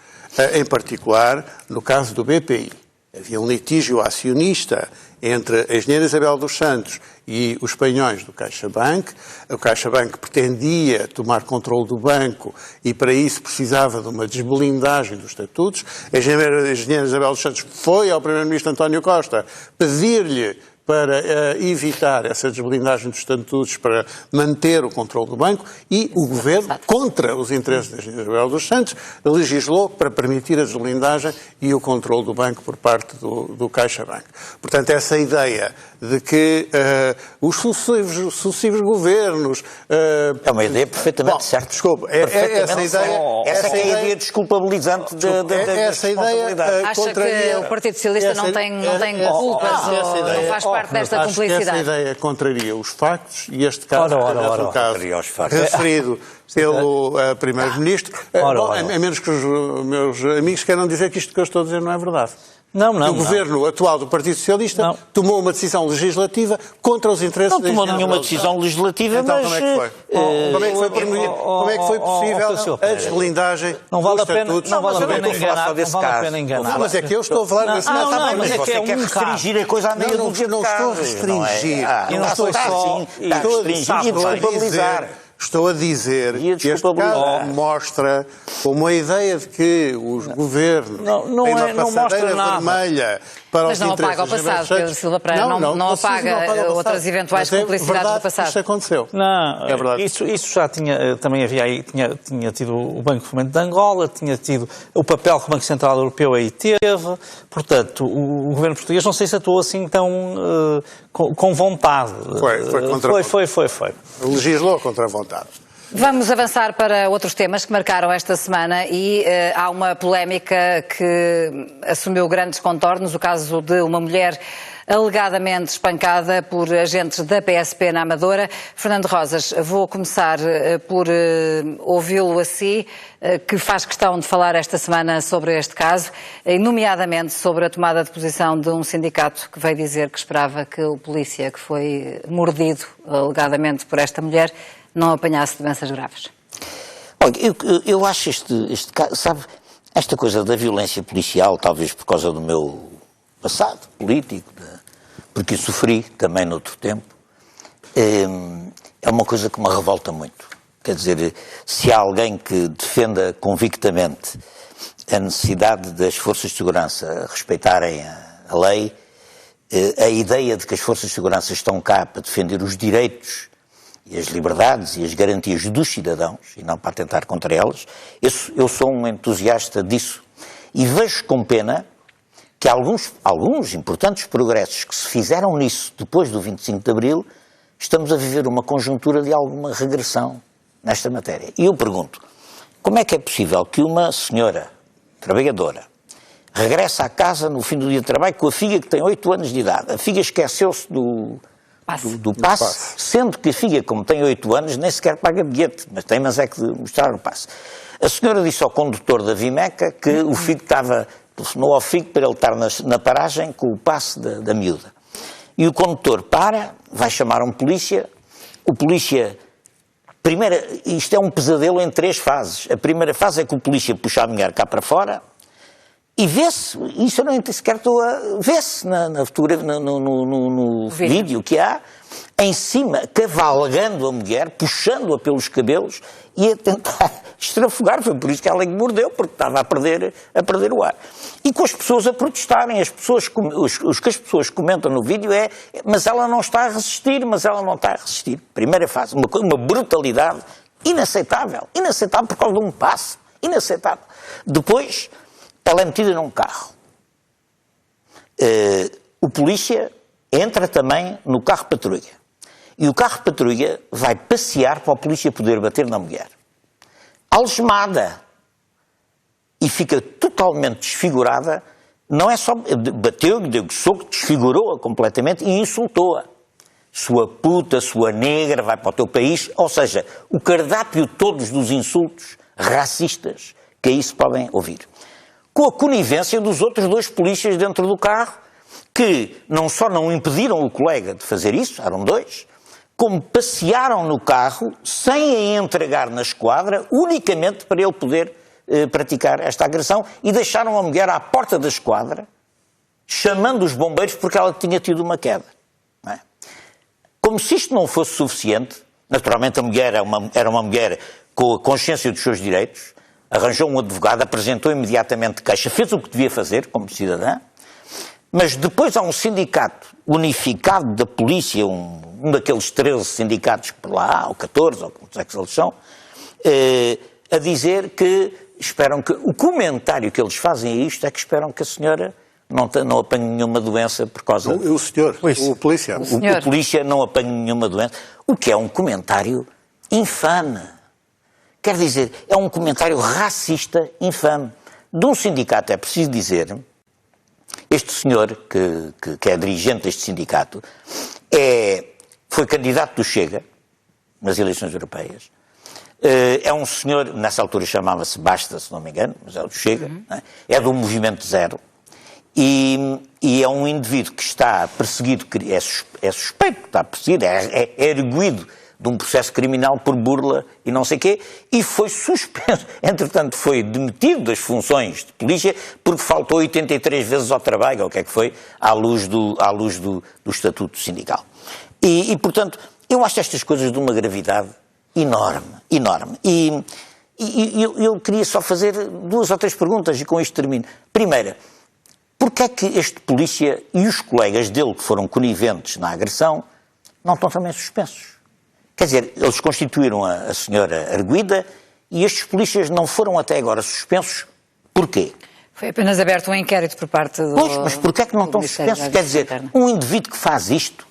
S4: em particular no caso do BPI. Havia um litígio acionista entre a engenheira Isabel dos Santos e os espanhóis do CaixaBank. O CaixaBank pretendia tomar controle do banco e para isso precisava de uma desblindagem dos estatutos. A engenheira Isabel dos Santos foi ao primeiro-ministro António Costa pedir-lhe para evitar essa desblindagem dos estatutos, para manter o controle do banco, e o governo, contra os interesses da engenheira Isabel dos Santos, legislou para permitir a desblindagem e o controle do banco por parte do CaixaBank. Portanto, essa ideia de que os sucessivos governos...
S3: é uma ideia perfeitamente certa.
S4: Desculpe, essa ideia...
S3: Essa é a ideia desculpabilizante
S4: essa ideia
S1: acha que o Partido Socialista não tem culpas ou não faz parte desta cumplicidade?
S4: Essa ideia contraria os factos e este caso é um caso referido pelo Primeiro-Ministro. A menos que os meus amigos queiram dizer que isto que eu estou a dizer não é verdade.
S2: Não.
S4: O governo atual do Partido Socialista tomou uma decisão legislativa contra os interesses da
S3: Não tomou nenhuma decisão legislativa,
S4: então,
S3: mas...
S4: como é que foi? Como é que foi possível a desblindagem dos estatutos?
S2: Não vale a pena enganar.
S4: Mas é que eu estou a falar...
S2: Mas é que é
S3: quer restringir a coisa à meia dúzia de casos.
S4: Não estou a restringir.
S3: Eu não estou só... Está a restringir e desculpabilizar.
S4: Estou a dizer que este caso mostra como a ideia de que os governos têm uma passadeira vermelha para os interesses...
S1: Mas não apaga o passado, Pedro Silva Pereira, não apaga outras eventuais cumplicidades do passado.
S4: Isso aconteceu.
S2: Não,
S4: é verdade.
S2: Isso já tinha, também havia aí, tinha tido o Banco de Fomento de Angola, tinha tido o papel que o Banco Central Europeu aí teve, portanto, o governo português não sei se atuou assim tão com vontade.
S4: Foi contra a vontade.
S2: Foi.
S4: Legislou contra a vontade.
S1: Vamos avançar para outros temas que marcaram esta semana e há uma polémica que assumiu grandes contornos, o caso de uma mulher alegadamente espancada por agentes da PSP na Amadora. Fernando Rosas, vou começar por ouvi-lo a si, que faz questão de falar esta semana sobre este caso, nomeadamente sobre a tomada de posição de um sindicato que veio dizer que esperava que o polícia que foi mordido alegadamente por esta mulher não apanhasse doenças graves.
S3: Olha, eu acho este caso, sabe, esta coisa da violência policial, talvez por causa do meu passado político, porque sofri também noutro tempo, é uma coisa que me revolta muito. Quer dizer, se há alguém que defenda convictamente a necessidade das forças de segurança respeitarem a lei, a ideia de que as forças de segurança estão cá para defender os direitos e as liberdades e as garantias dos cidadãos, e não para atentar contra elas, eu sou um entusiasta disso. E vejo com pena que alguns importantes progressos que se fizeram nisso depois do 25 de Abril, estamos a viver uma conjuntura de alguma regressão nesta matéria. E eu pergunto, como é que é possível que uma senhora trabalhadora regresse à casa no fim do dia de trabalho com a filha que tem 8 anos de idade, a filha esqueceu-se do passe, sendo que a filha, como tem 8 anos, nem sequer paga bilhete, mas é que mostrar o passe. A senhora disse ao condutor da Vimeca que o filho telefonou ao filho para ele estar na paragem com o passe da miúda. E o condutor vai chamar um polícia, o polícia... Isto é um pesadelo em 3 fases. A primeira fase é que o polícia puxa a mulher cá para fora e vê-se, isso eu nem sequer estou a... Vê-se na fotografia, no vídeo que há, em cima, cavalgando a mulher, puxando-a pelos cabelos e a tentar estrafogar. Foi por isso que ela lhe mordeu, porque estava a perder o ar. E com as pessoas a protestarem, os que as pessoas comentam no vídeo é mas ela não está a resistir, mas ela não está a resistir. Primeira fase, uma brutalidade inaceitável por causa de um passe, inaceitável. Depois, ela é metida num carro. O polícia entra também no carro patrulha. E o carro de patrulha vai passear para a polícia poder bater na mulher. Algemada. E fica totalmente desfigurada. Não é só... Bateu-lhe, deu-lhe soco, desfigurou-a completamente e insultou-a. Sua puta, sua negra, vai para o teu país. Ou seja, o cardápio todos dos insultos racistas que aí se podem ouvir. Com a conivência dos outros 2 polícias dentro do carro, que não só não impediram o colega de fazer isso, eram 2, como passearam no carro sem a entregar na esquadra, unicamente para ele poder praticar esta agressão, e deixaram a mulher à porta da esquadra, chamando os bombeiros porque ela tinha tido uma queda. Não é? Como se isto não fosse suficiente, naturalmente a mulher era uma mulher com a consciência dos seus direitos, arranjou um advogado, apresentou imediatamente queixa, fez o que devia fazer como cidadã, mas depois há um sindicato unificado da polícia, um daqueles 13 sindicatos que por lá há, ou 14, ou como é que eles são, a dizer que esperam que... O comentário que eles fazem a isto é que esperam que a senhora não apanhe nenhuma doença por causa...
S4: O senhor, o polícia.
S3: O polícia não apanhe nenhuma doença. O que é um comentário infame. Quer dizer, é um comentário racista infame. De um sindicato é preciso dizer, este senhor, que é dirigente deste sindicato, foi candidato do Chega, nas eleições europeias. É um senhor, nessa altura chamava-se Basta, se não me engano, mas é do Chega, não é? É do Movimento Zero, e é um indivíduo que está perseguido, é suspeito que está perseguido, é erguido de um processo criminal por burla e não sei o quê, e foi suspenso. Entretanto, foi demitido das funções de polícia porque faltou 83 vezes ao trabalho, ou o que é que foi, à luz do estatuto sindical. E, portanto, eu acho estas coisas de uma gravidade enorme, enorme. E eu queria só fazer 2 ou 3 perguntas e com isto termino. Primeira, porquê é que este polícia e os colegas dele que foram coniventes na agressão não estão também suspensos? Quer dizer, eles constituíram a senhora arguida e estes polícias não foram até agora suspensos. Porquê?
S1: Foi apenas aberto um inquérito por parte do...
S3: Pois, mas porquê é que não estão suspensos? Quer dizer, um indivíduo que faz isto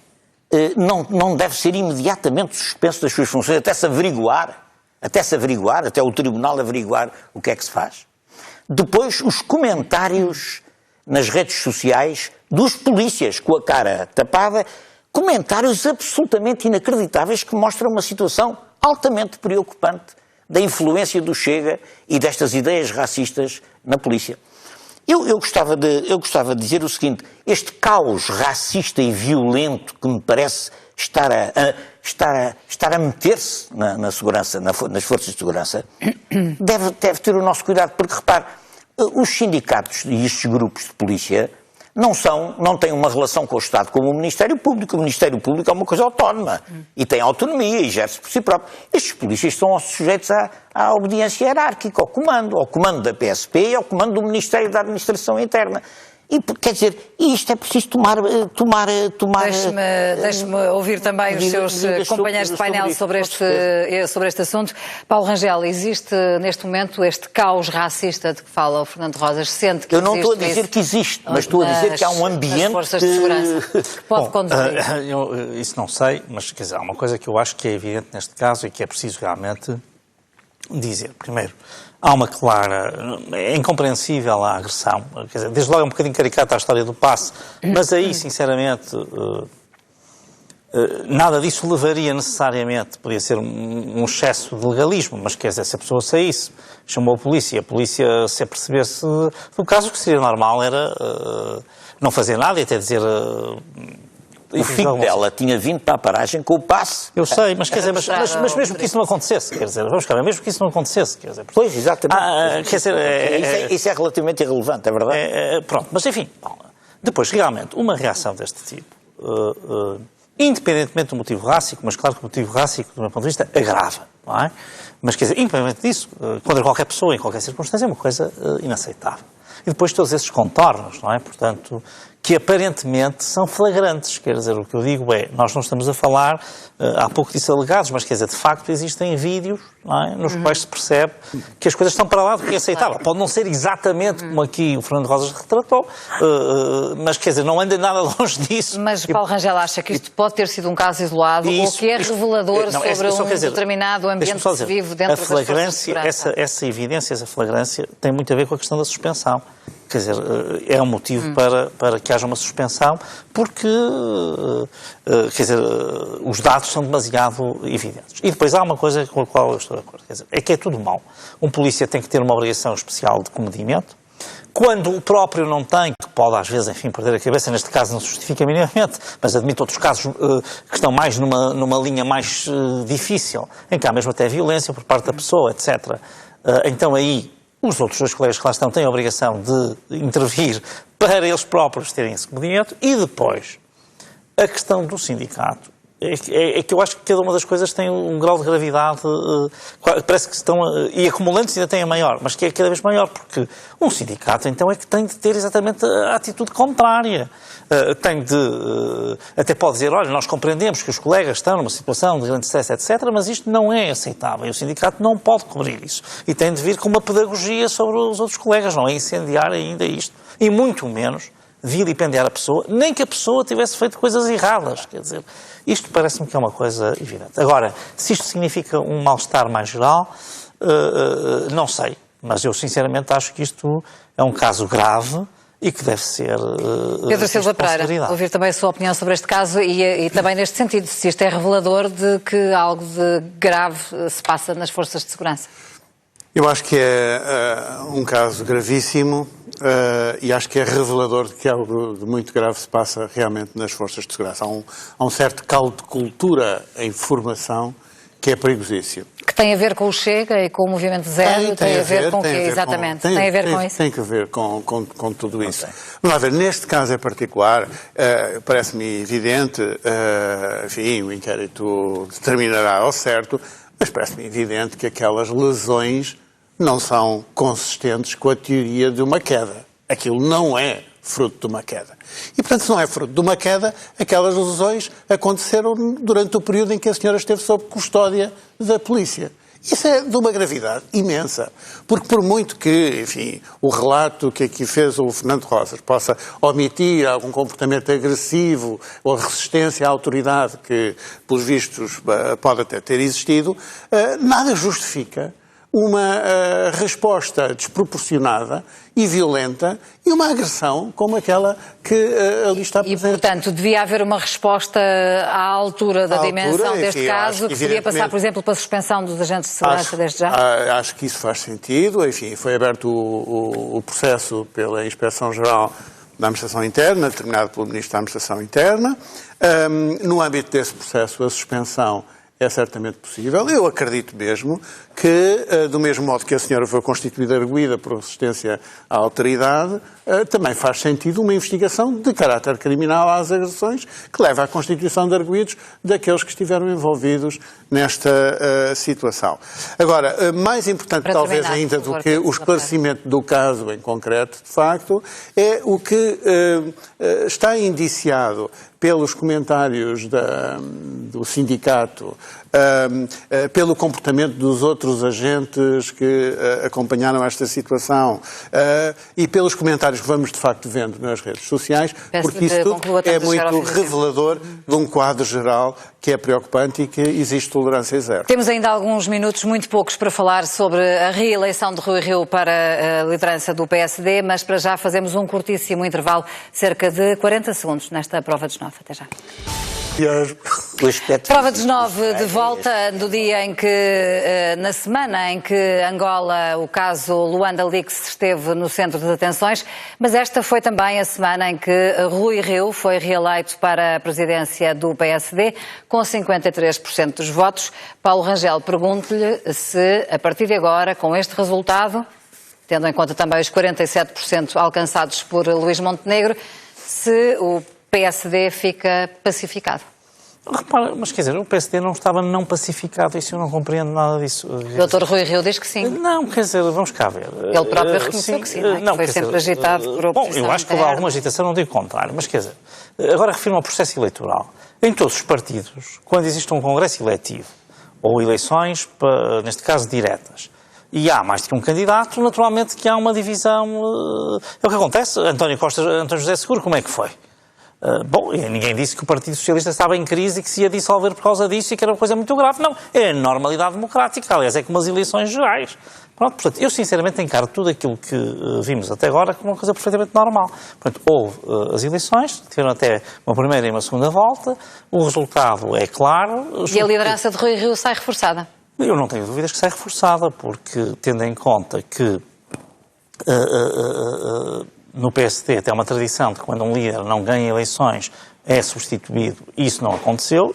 S3: não deve ser imediatamente suspenso das suas funções até se averiguar, até o tribunal averiguar o que é que se faz. Depois, os comentários nas redes sociais dos polícias com a cara tapada, comentários absolutamente inacreditáveis que mostram uma situação altamente preocupante da influência do Chega e destas ideias racistas na polícia. Eu gostava de dizer o seguinte, este caos racista e violento que me parece estar a meter-se na segurança, nas forças de segurança, deve ter o nosso cuidado, porque repare, os sindicatos e estes grupos de polícia não têm uma relação com o Estado como o Ministério Público. O Ministério Público é uma coisa autónoma e tem autonomia e gera-se por si próprio. Estes polícias estão sujeitos à obediência hierárquica, ao comando da PSP e ao comando do Ministério da Administração Interna. E, quer dizer, isto é preciso tomar...
S1: Deixe-me ouvir também os seus companheiros de painel sobre este assunto. Paulo Rangel, existe neste momento este caos racista de que fala o Fernando Rosas? Sente que
S3: eu não estou a dizer que existe, mas estou a dizer que há um ambiente...
S1: forças de segurança que pode conduzir.
S2: Isso não sei, mas quer dizer, há uma coisa que eu acho que é evidente neste caso e que é preciso realmente dizer. Primeiro, há uma clara... É incompreensível a agressão. Quer dizer, desde logo é um bocadinho caricata a história do passe, mas aí, sinceramente, nada disso levaria necessariamente, podia ser um excesso de legalismo, mas quer dizer, se a pessoa saísse, chamou a polícia se apercebesse do caso, o que seria normal era não fazer nada e até dizer...
S3: O filho dela tinha vindo para a paragem com o passe.
S2: Eu sei, mas quer dizer, mas mesmo que isso não acontecesse, quer dizer, vamos cá, mesmo que isso não acontecesse, quer dizer...
S3: Pois, exatamente.
S2: Quer dizer,
S3: isso é relativamente irrelevante, é verdade?
S2: Pronto, mas enfim, depois, realmente, uma reação deste tipo, independentemente do motivo rássico, mas claro que o motivo rássico, do meu ponto de vista, agrava, não é? Mas quer dizer, independentemente disso, contra qualquer pessoa, em qualquer circunstância, é uma coisa inaceitável. E depois todos esses contornos, não é? Portanto, que aparentemente são flagrantes. Quer dizer, o que eu digo é, nós não estamos a falar, há pouco disse alegados, mas quer dizer, de facto existem vídeos, não é, nos quais se percebe que as coisas estão para lá do que é aceitável. Pode não ser exatamente como aqui o Fernando Rosas retratou, mas quer dizer, não anda nada longe disso.
S1: Mas Paulo Rangel acha que isto pode ter sido um caso isolado ou que é revelador sobre um determinado ambiente que se vive dentro das forças de segurança?
S2: Essa evidência, essa flagrância, tem muito a ver com a questão da suspensão. Quer dizer, é um motivo para que haja uma suspensão, porque, quer dizer, os dados são demasiado evidentes. E depois há uma coisa com a qual eu estou de acordo, quer dizer, é que é tudo mau. Um polícia tem que ter uma obrigação especial de comedimento. Quando o próprio não tem, que pode às vezes, enfim, perder a cabeça, neste caso não se justifica minimamente, mas admito outros casos que estão mais numa linha mais difícil, em que há mesmo até violência por parte da pessoa, etc. Então aí os outros dois colegas que lá estão têm a obrigação de intervir para eles próprios terem esse comedimento. E depois, a questão do sindicato. É que eu acho que cada uma das coisas tem um grau de gravidade, parece que estão, e acumulantes ainda têm a maior, mas que é cada vez maior, porque um sindicato então é que tem de ter exatamente a atitude contrária. Tem de, até pode dizer, olha, nós compreendemos que os colegas estão numa situação de grande stress, etc., mas isto não é aceitável e o sindicato não pode cobrir isso. E tem de vir com uma pedagogia sobre os outros colegas, não é incendiar ainda isto. E muito menos vilipendiar a pessoa, nem que a pessoa tivesse feito coisas erradas, quer dizer, isto parece-me que é uma coisa evidente. Agora, se isto significa um mal-estar mais geral, não sei, mas eu sinceramente acho que isto é um caso grave e que deve ser
S1: Pedro Silva Pereira, ouvir também a sua opinião sobre este caso e também neste sentido, se isto é revelador de que algo de grave se passa nas forças de segurança.
S4: Eu acho que é um caso gravíssimo e acho que é revelador de que algo de muito grave se passa realmente nas forças de segurança. Há um certo caldo de cultura em formação que é perigosíssimo.
S1: Que tem a ver com o Chega e com o Movimento Zero? Tem a ver com o quê, exatamente? Tem a ver com isso?
S4: Tem que ver com tudo isso. Vamos lá ver, neste caso em particular, parece-me evidente, enfim, o inquérito determinará ao certo, mas parece-me evidente que aquelas lesões não são consistentes com a teoria de uma queda. Aquilo não é fruto de uma queda. E, portanto, se não é fruto de uma queda, aquelas lesões aconteceram durante o período em que a senhora esteve sob custódia da polícia. Isso é de uma gravidade imensa, porque por muito que, enfim, o relato que aqui fez o Fernando Rosas possa omitir algum comportamento agressivo ou resistência à autoridade que, pelos vistos, pode até ter existido, nada justifica uma resposta desproporcionada e violenta e uma agressão como aquela que ali está presente.
S1: E, portanto, devia haver uma resposta à altura da dimensão deste caso, que poderia passar, por exemplo, pela suspensão dos agentes de segurança desde já?
S4: Acho que isso faz sentido. Enfim, foi aberto o processo pela Inspeção-Geral da Administração Interna, determinado pelo Ministro da Administração Interna. No âmbito desse processo, a suspensão é certamente possível. Eu acredito mesmo que, do mesmo modo que a senhora foi constituída arguida por resistência à autoridade, também faz sentido uma investigação de caráter criminal às agressões que leva à constituição de arguidos daqueles que estiveram envolvidos nesta situação. Agora, mais importante talvez ainda do que o esclarecimento do caso em concreto, de facto, é o que está indiciado pelos comentários do sindicato, pelo comportamento dos outros agentes que acompanharam esta situação e pelos comentários que vamos de facto vendo nas redes sociais, porque isso tudo é muito revelador de um quadro geral que é preocupante e que existe tolerância zero.
S1: Temos ainda alguns minutos, muito poucos, para falar sobre a reeleição de Rui Rio para a liderança do PSD, mas para já fazemos um curtíssimo intervalo, cerca de 40 segundos, nesta prova dos 9. Até já. Prova dos 9 de volta do dia em que, na semana em que Angola, o caso Luanda Leaks esteve no centro das atenções, mas esta foi também a semana em que Rui Rio foi reeleito para a presidência do PSD com 53% dos votos. Paulo Rangel, pergunto-lhe se, a partir de agora, com este resultado, tendo em conta também os 47% alcançados por Luís Montenegro, se o PSD fica pacificado.
S2: Repara, mas quer dizer, o PSD não estava não pacificado, isso eu não compreendo nada disso.
S1: O Dr. Rui Rio diz que sim.
S2: Não, quer dizer, vamos cá ver.
S1: Ele próprio reconheceu que sim, não é? Que foi sempre agitado por oposição.
S2: Bom, eu acho que houve alguma agitação, não digo o contrário, mas quer dizer, agora refiro-me ao processo eleitoral. Em todos os partidos, quando existe um congresso eletivo, ou eleições, neste caso, diretas, e há mais de um candidato, naturalmente que há uma divisão. É o que acontece. António José Seguro, como é que foi? Bom, ninguém disse que o Partido Socialista estava em crise e que se ia dissolver por causa disso e que era uma coisa muito grave. Não, é a normalidade democrática. Aliás, é como as eleições gerais. Pronto, portanto, eu sinceramente encaro tudo aquilo que vimos até agora como uma coisa perfeitamente normal. Portanto, houve as eleições, tiveram até uma primeira e uma segunda volta, o resultado é claro.
S1: E a liderança de Rui Rio sai reforçada?
S2: Eu não tenho dúvidas que sai reforçada, porque tendo em conta que no PSD tem uma tradição de que quando um líder não ganha eleições é substituído, isso não aconteceu,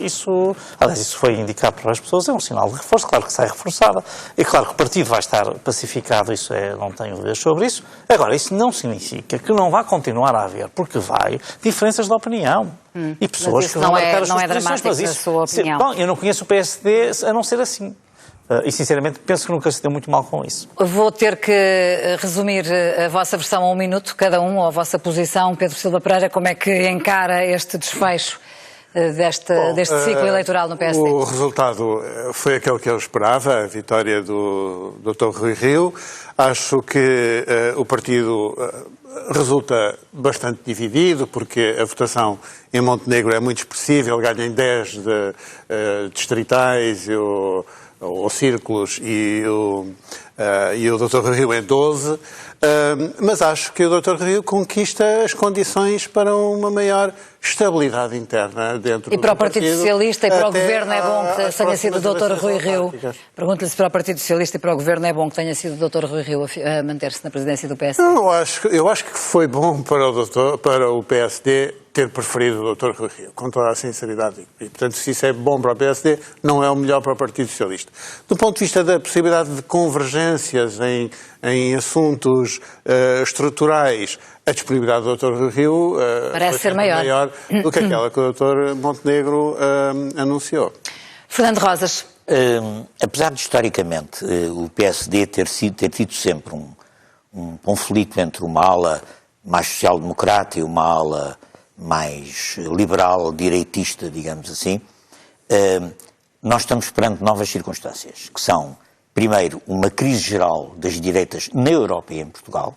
S2: aliás, isso foi indicado por várias pessoas, é um sinal de reforço, claro que sai reforçada, é claro que o partido vai estar pacificado, não tenho dúvidas sobre isso. Agora, isso não significa que não vá continuar a haver, porque vai, diferenças de opinião. E pessoas que vão marcar as suas posições, mas isso, a sua opinião. Bom, eu não conheço o PSD a não ser assim. E, sinceramente, penso que nunca se deu muito mal com isso.
S1: Vou ter que resumir a vossa versão a 1 minuto, cada um, ou a vossa posição. Pedro Silva Pereira, como é que encara este desfecho deste ciclo eleitoral no PSD?
S4: O resultado foi aquele que eu esperava, a vitória do Dr. Rui Rio. Acho que o partido resulta bastante dividido, porque a votação em Montenegro é muito expressiva, ele ganha em 10 distritais ou círculos e o Dr. Rui Rio em 12, mas acho que o Dr. Rui Rio conquista as condições para uma maior estabilidade interna dentro do partido.
S1: E para o Partido Socialista e para o Governo é bom que tenha sido o Dr. Rui Rio. Pergunto-lhe se para o Partido Socialista e para o Governo é bom que tenha sido o Dr. Rui Rio a manter-se na presidência do PSD.
S4: Eu acho que foi bom para o PSD ter preferido o Dr. Rui Rio, com toda a sinceridade. E, portanto, se isso é bom para o PSD, não é o melhor para o Partido Socialista. Do ponto de vista da possibilidade de convergências em assuntos estruturais, a disponibilidade do Dr. Rui Rio
S1: parece ser maior
S4: do que aquela que o Dr. Montenegro anunciou.
S1: Fernando Rosas.
S3: Apesar de, historicamente, o PSD ter tido sempre um conflito entre uma ala mais social-democrata e uma ala mais liberal, direitista, digamos assim, nós estamos perante novas circunstâncias, que são, primeiro, uma crise geral das direitas na Europa e em Portugal,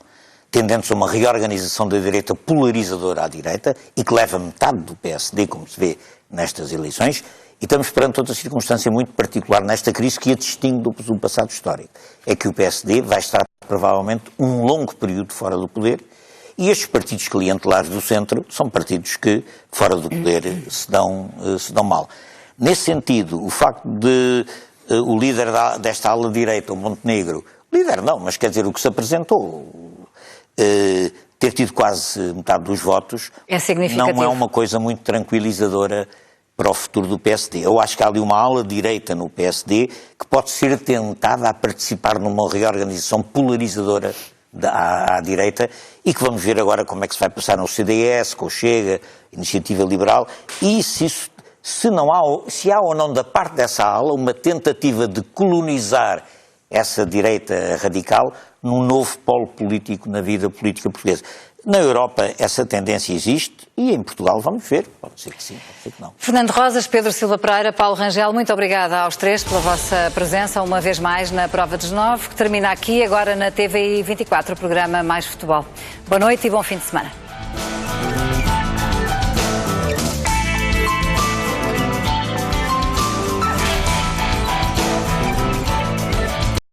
S3: tendendo-se a uma reorganização da direita polarizadora à direita e que leva metade do PSD, como se vê nestas eleições, e estamos perante outra circunstância muito particular nesta crise que a distingue do passado histórico. É que o PSD vai estar, provavelmente, um longo período fora do poder e estes partidos clientelares do centro são partidos que, fora do poder, se dão mal. Nesse sentido, o facto de o líder desta ala direita, o Montenegro, líder não, mas quer dizer, o que se apresentou, ter tido quase metade dos votos, não é uma coisa muito tranquilizadora para o futuro do PSD. Eu acho que há ali uma ala direita no PSD que pode ser tentada a participar numa reorganização polarizadora à direita e que vamos ver agora como é que se vai passar no CDS, com o Chega, Iniciativa Liberal, e se há ou não da parte dessa ala uma tentativa de colonizar essa direita radical num novo polo político na vida política portuguesa. Na Europa essa tendência existe e em Portugal vamos ver. Pode ser que sim, pode ser que não.
S1: Fernando Rosas, Pedro Silva Pereira, Paulo Rangel, muito obrigada aos três pela vossa presença uma vez mais na Prova dos 9, que termina aqui agora na TVI 24, o programa Mais Futebol. Boa noite e bom fim de semana.